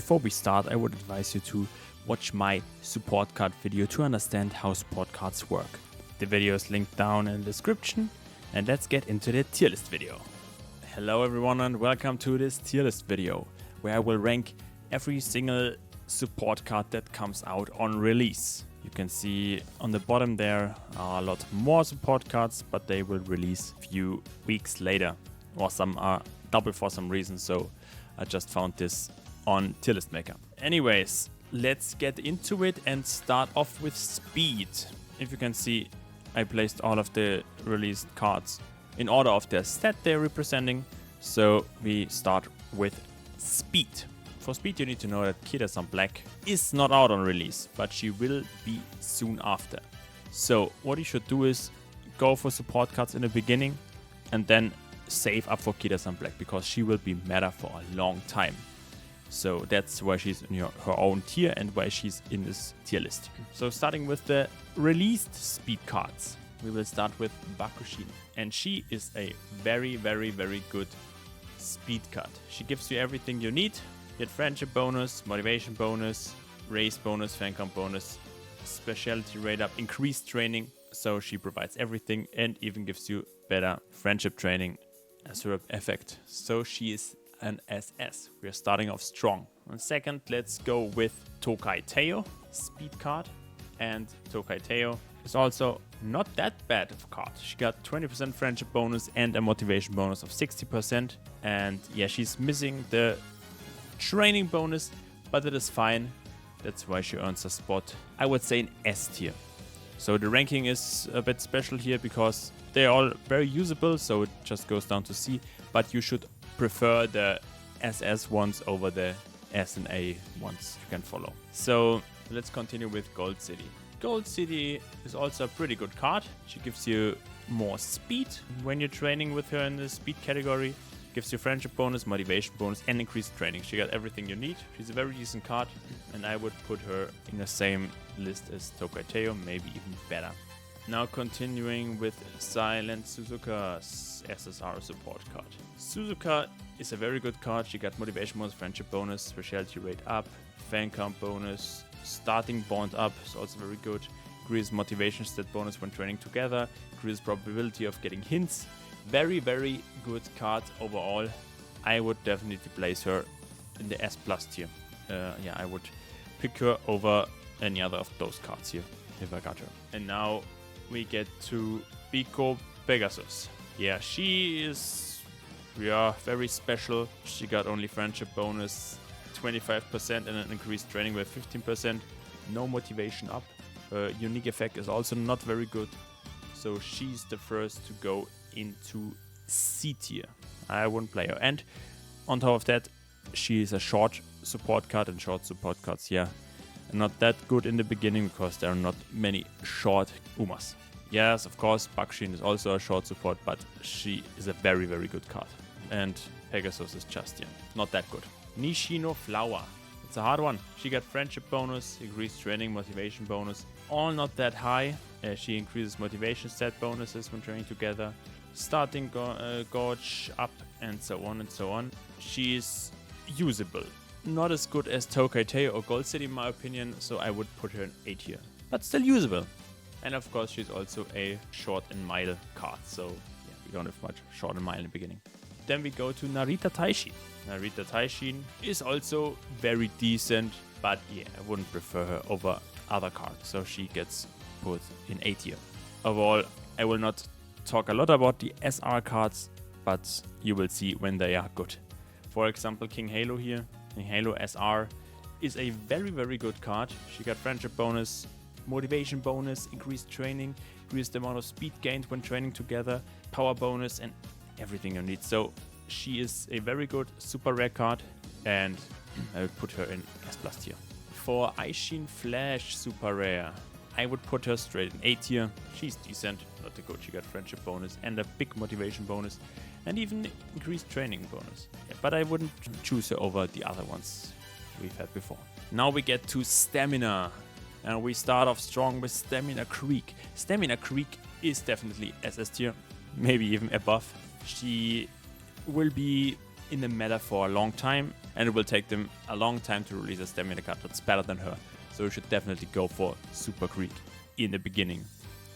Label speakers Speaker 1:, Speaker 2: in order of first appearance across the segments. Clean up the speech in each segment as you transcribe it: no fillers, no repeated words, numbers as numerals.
Speaker 1: before we start, I would advise you to watch my support card video to understand how support cards work. The video is linked down in the description, and let's get into the tier list video. Hello everyone and welcome to this tier list video, where I will rank every single support card that comes out on release. You can see on the bottom there are a lot more support cards, but they will release a few weeks later, or some are double for some reason, so I just found this on Tier List Maker. Anyways, let's get into it and start off with speed. If you can see, I placed all of the released cards in order of their stat they're representing. So we start with speed. For speed, you need to know that Kida-san Black is not out on release, but she will be soon after. So what you should do is go for support cards in the beginning and then save up for Kida-san Black, because she will be meta for a long time. So that's why she's in her own tier and why she's in this tier list. So starting with the released speed cards, we will start with Bakushin. And she is a very, very, very good speed card. She gives you everything you need. You get friendship bonus, motivation bonus, race bonus, fan count bonus, specialty rate up, increased training. So she provides everything and even gives you better friendship training as her effect. So she is an SS. We are starting off strong. On second, let's go with Tokai Teeo, speed card. And Tokai Teeo is also not that bad of a card. She got 20% friendship bonus and a motivation bonus of 60%. And yeah, she's missing the training bonus, but it is fine. That's why she earns a spot, I would say, in S tier. So the ranking is a bit special here because they're all very usable, so it just goes down to C, but you should prefer the SS ones over the S and A ones you can follow. So let's continue with Gold City. Gold City is also a pretty good card. She gives you more speed when you're training with her in the speed category. Gives you friendship bonus, motivation bonus, and increased training. She got everything you need. She's a very decent card, and I would put her in the same list as Tokai Teeo, maybe even better. Now continuing with Silent Suzuka's SSR support card. Suzuka is a very good card. She got motivation bonus, friendship bonus, specialty rate up, fan count bonus, starting bond up, is also very good. Increases motivation stat bonus when training together, increases probability of getting hints. Very, very good card overall. I would definitely place her in the S plus tier. Yeah, I would pick her over any other of those cards here if I got her. And now we get to Biko Pegasus. Yeah, she is very special. She got only friendship bonus 25% and an increased training with 15%. No motivation up. Her unique effect is also not very good. So she's the first to go into C tier. I wouldn't play her. And on top of that, she is a short support card, and short support cards, yeah, are not that good in the beginning because there are not many short Umas. Yes, of course, Bakushin is also a short support, but she is a very, very good card. And Pegasus is just, yeah, not that good. Nishino Flower. It's a hard one. She got friendship bonus, increased training, motivation bonus. All not that high. She increases motivation stat bonuses when training together. Starting gorge up and so on and so on. She is usable. Not as good as Tokai Teeo or Gold City in my opinion, so I would put her in A tier. But still usable. And of course she's also a short and mile card, so yeah, we don't have much short and mile in the beginning. Then we go to Narita Taishin. Narita Taishin is also very decent, but yeah, I wouldn't prefer her over other cards, so she gets put in A tier. Overall, I will not talk a lot about the SR cards, but you will see when they are good. For example, King Halo here. King Halo SR is a very, very good card. She got friendship bonus, motivation bonus, increased training, increased amount of speed gained when training together, power bonus, and everything you need. So she is a very good super rare card, and I would put her in S plus tier. For Ashin Flash super rare, I would put her straight in A tier. She's decent, not too good. She got friendship bonus and a big motivation bonus and even increased training bonus. Yeah, but I wouldn't choose her over the other ones we've had before. Now we get to Stamina. And we start off strong with Stamina Creek. Stamina Creek is definitely SS tier, maybe even above. She will be in the meta for a long time and it will take them a long time to release a stamina card that's better than her. So you should definitely go for Super Creek in the beginning.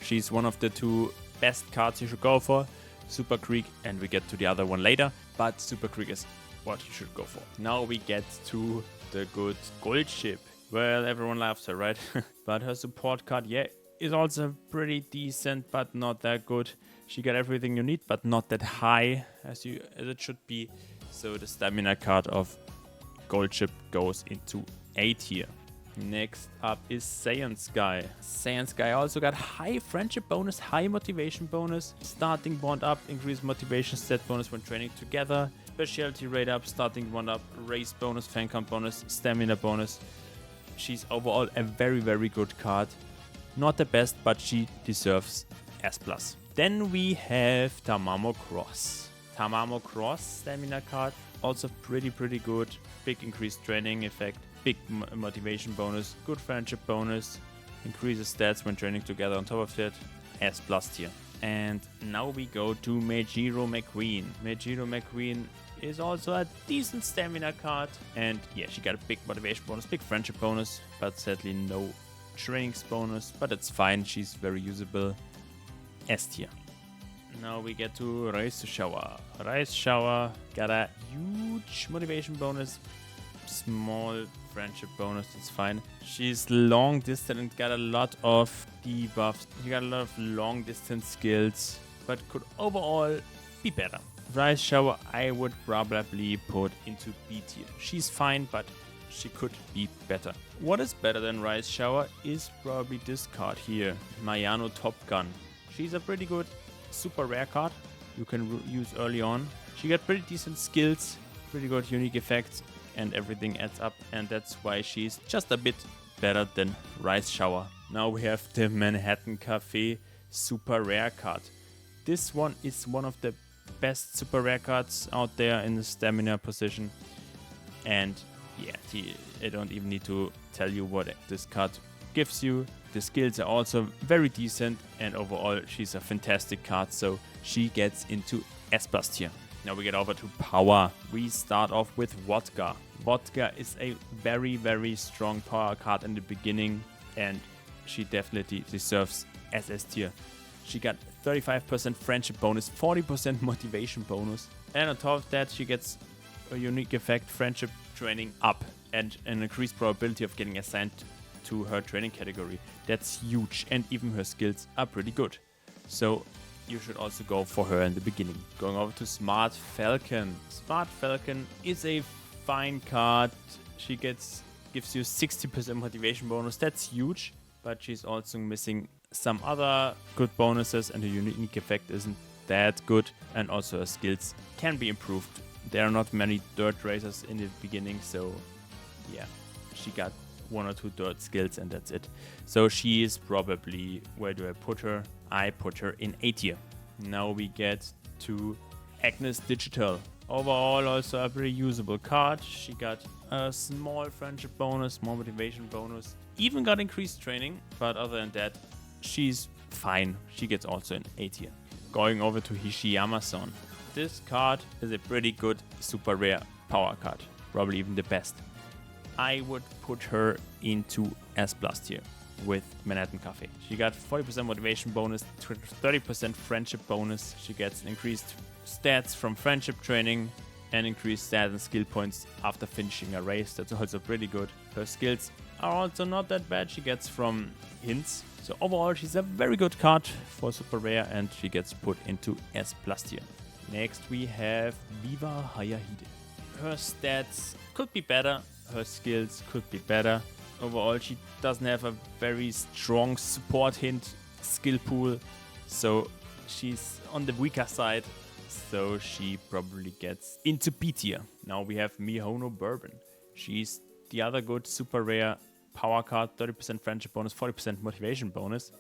Speaker 1: She's one of the 2 best cards you should go for, Super Creek, and we get to the other one later, but Super Creek is what you should go for. Now we get to the good gold ship. Well, everyone loves her, right? But her support card, yeah, is also pretty decent, but not that good. She got everything you need, but not that high as it should be. So the stamina card of gold ship goes into A tier. Next up is Saiyan Sky. Saiyan Sky also got high friendship bonus, high motivation bonus, starting bond up, increased motivation stat bonus when training together, specialty rate up, starting bond up, race bonus, fan count bonus, stamina bonus. She's overall a very, very good card. Not the best, but she deserves S+. Then we have Tamamo Cross. Tamamo Cross stamina card, also pretty good. Big increased training effect, big motivation bonus, good friendship bonus, increases stats when training together on top of that, S+ tier. And now we go to Magiro McQueen. Magiro McQueen is also a decent stamina card, and yeah, she got a big motivation bonus, big friendship bonus, but sadly no trainings bonus, but it's fine, she's very usable, S tier. Now we get to Rise Shower. Rise Shower got a huge motivation bonus, small friendship bonus, that's fine. She's long distance and got a lot of debuffs. She got a lot of long distance skills, but could overall be better. Rise Shower I would probably put into B tier. She's fine, but she could be better. What is better than Rise Shower is probably this card here, Mayano Top Gun. She's a pretty good super rare card you can use early on. She got pretty decent skills, pretty good unique effects, and everything adds up, and that's why she's just a bit better than Rise Shower. Now we have the Manhattan Cafe super rare card. This one is one of the best super rare cards out there in the stamina position, and yeah, I don't even need to tell you what this card gives you. The skills are also very decent, and overall she's a fantastic card, so she gets into S+ tier. Now we get over to power. We start off with Wodka. Wodka is a very strong power card in the beginning, and she definitely deserves SS tier. She got 35% friendship bonus, 40% motivation bonus, and on top of that she gets a unique effect, friendship training up, and an increased probability of getting assigned to her training category. That's huge, and even her skills are pretty good. So you should also go for her in the beginning. Going over to Smart Falcon. Smart Falcon is a fine card. She gives you 60% motivation bonus. That's huge, but she's also missing some other good bonuses, and the unique effect isn't that good, and also her skills can be improved. There are not many dirt racers in the beginning, so yeah, she got 1 or 2 dirt skills and that's it. So she is probably, where do I put her? I put her in A tier. Now we get to Agnes Digital. Overall also a pretty usable card. She got a small friendship bonus, small motivation bonus, even got increased training, but other than that she's fine. She gets also in A tier. Going over to Hishiam. This card is a pretty good super rare power card, probably even the best. I would put her into S+ tier with Manhattan Cafe. She got 40% motivation bonus, 30% friendship bonus. She gets increased stats from friendship training and increased stats and skill points after finishing a race. That's also pretty good. Her skills are also not that bad. She gets from hints. So overall, she's a very good card for super rare, and she gets put into S+ tier. Next we have Viva Hayahide. Her stats could be better. Her skills could be better. Overall, she doesn't have a very strong support hint skill pool, so she's on the weaker side, so she probably gets into B tier. Now we have Mihono Bourbon. She's the other good super rare power card, 30% friendship bonus, 40% motivation bonus,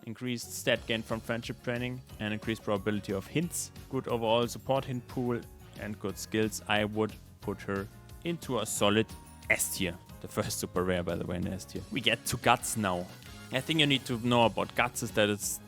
Speaker 1: increased stat gain from friendship training, and increased probability of hints, good overall support hint pool, and good skills. I would put her into a solid S tier. The first super rare, by the way, in S tier. We get to Guts now. I think you need to know about Guts is that it's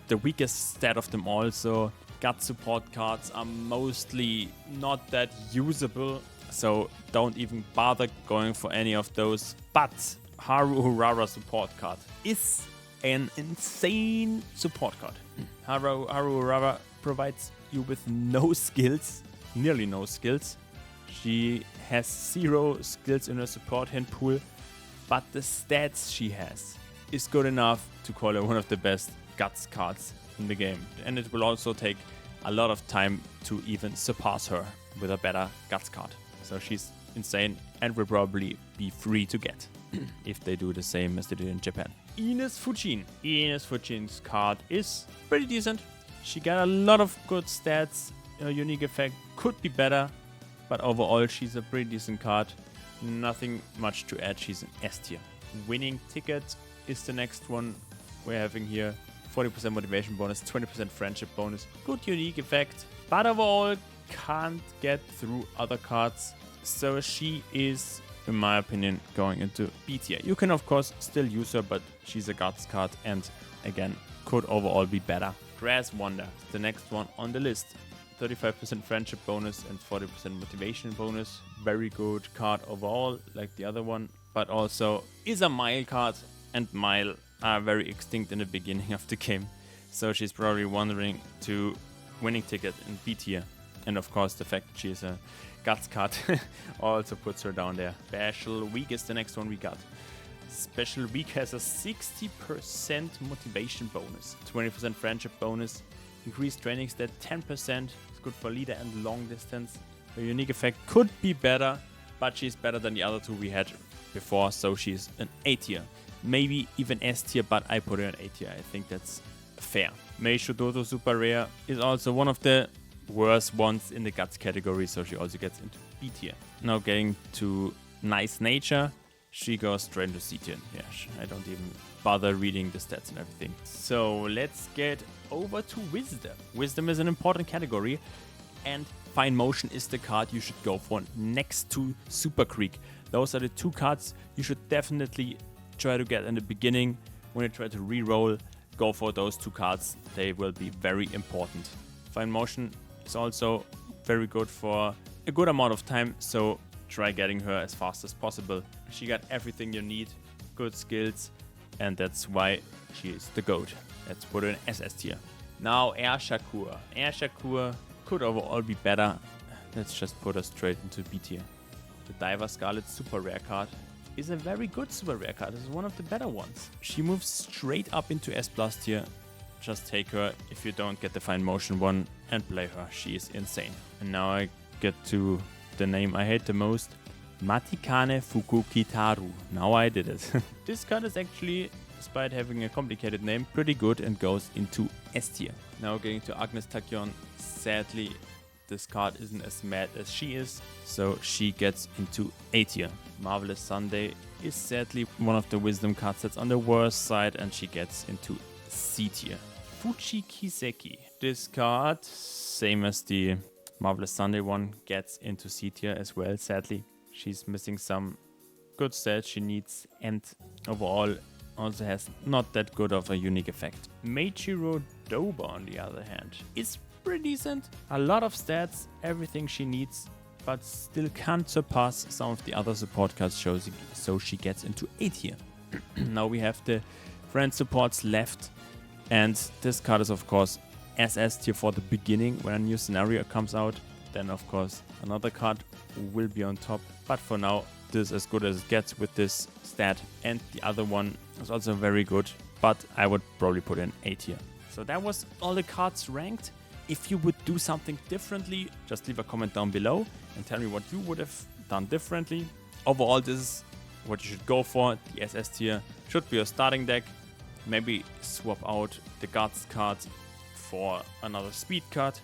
Speaker 1: the weakest stat of them all, so Guts support cards are mostly not that usable. So don't even bother going for any of those. But Haru Ra support card is an insane support card. Haru Ra provides you with no skills, nearly no skills. She has 0 skills in her support hand pool, but the stats she has is good enough to call her one of the best guts cards in the game. And it will also take a lot of time to even surpass her with a better guts card. So she's insane and will probably be free to get if they do the same as they did in Japan. Enus Fujin. Enus Fujin's card is pretty decent. She got a lot of good stats. Her unique effect could be better, but overall she's a pretty decent card. Nothing much to add. She's an S tier. Winning Ticket is the next one we're having here. 40% motivation bonus, 20% friendship bonus. Good unique effect, but overall can't get through other cards. So she is, in my opinion, going into B tier. You can of course still use her, but she's a guts card and again could overall be better. Grass Wonder, the next one on the list. 35% friendship bonus and 40% motivation bonus. Very good card overall, like the other one, but also is a Mile card, and Mile are very extinct in the beginning of the game. So she's probably wandering to Winning Ticket in B tier. And of course the fact that she is a guts card also puts her down there. Special Week is the next one we got. Special Week has a 60% motivation bonus, 20% friendship bonus, increased training stat 10%. It's good for leader and long distance. Her unique effect could be better, but she's better than the other two we had before, so she's an A tier. Maybe even S tier, but I put her in A tier. I think that's fair. Mei Shodoto Super Rare is also one of the worst ones in the guts category, so she also gets into B tier. Now getting to Nice Nature, she goes straight into C tier. Yeah, I don't even bother reading the stats and everything. So let's get over to Wisdom. Wisdom is an important category, and Fine Motion is the card you should go for next to Super Creek. Those are the two cards you should definitely try to get in the beginning. When you try to re-roll, go for those two cards. They will be very important. Fine Motion is also very good for a good amount of time, so try getting her as fast as possible. She got everything you need, good skills, and that's why she is the GOAT. Let's put her in SS tier. Now Air Shakur. Air Shakur could overall be better. Let's just put her straight into B tier. The Diver Scarlet Super Rare card is a very good super rare card. This is one of the better ones. She moves straight up into S+ tier. Just take her if you don't get the Fine Motion one and play her. She is insane. And now I get to the name I hate the most. Matikane Fukukitaru. Now I did it. This card is actually, despite having a complicated name, pretty good and goes into S tier. Now getting to Agnes Takon. Sadly, this card isn't as mad as she is, so she gets into A tier. Marvelous Sunday is sadly one of the Wisdom cards that's on the worst side, and she gets into C tier. Fui Kizeki. This card, same as the Marvelous Sunday one, gets into C tier as well, sadly. She's missing some good stats she needs, and overall also has not that good of a unique effect. Mirodoba, on the other hand, is pretty decent. A lot of stats, everything she needs, but still can't surpass some of the other support cards, so she gets into A tier. Now we have the friend supports left, and this card is of course SS tier for the beginning. When a new scenario comes out, then of course another card will be on top, but for now this is as good as it gets with this stat, and the other one is also very good, but I would probably put in A tier. So that was all the cards ranked. If you would do something differently, just leave a comment down below and tell me what you would have done differently. Overall, this is what you should go for. The SS tier should be your starting deck. Maybe swap out the guards card for another speed card.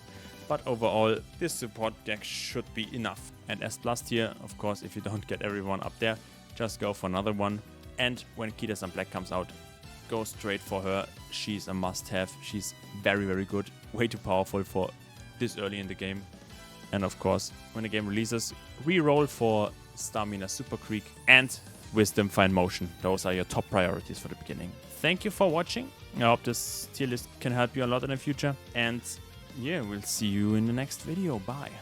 Speaker 1: But overall, this support deck should be enough. And S+ tier, of course, if you don't get everyone up there, just go for another one. And when Kita San Black comes out, go straight for her. She's a must-have. She's very, very good. Way too powerful for this early in the game. And of course, when the game releases, re-roll for Stamina Super Creek and Wisdom Fine Motion. Those are your top priorities for the beginning. Thank you for watching. I hope this tier list can help you a lot in the future. And yeah, we'll see you in the next video. Bye.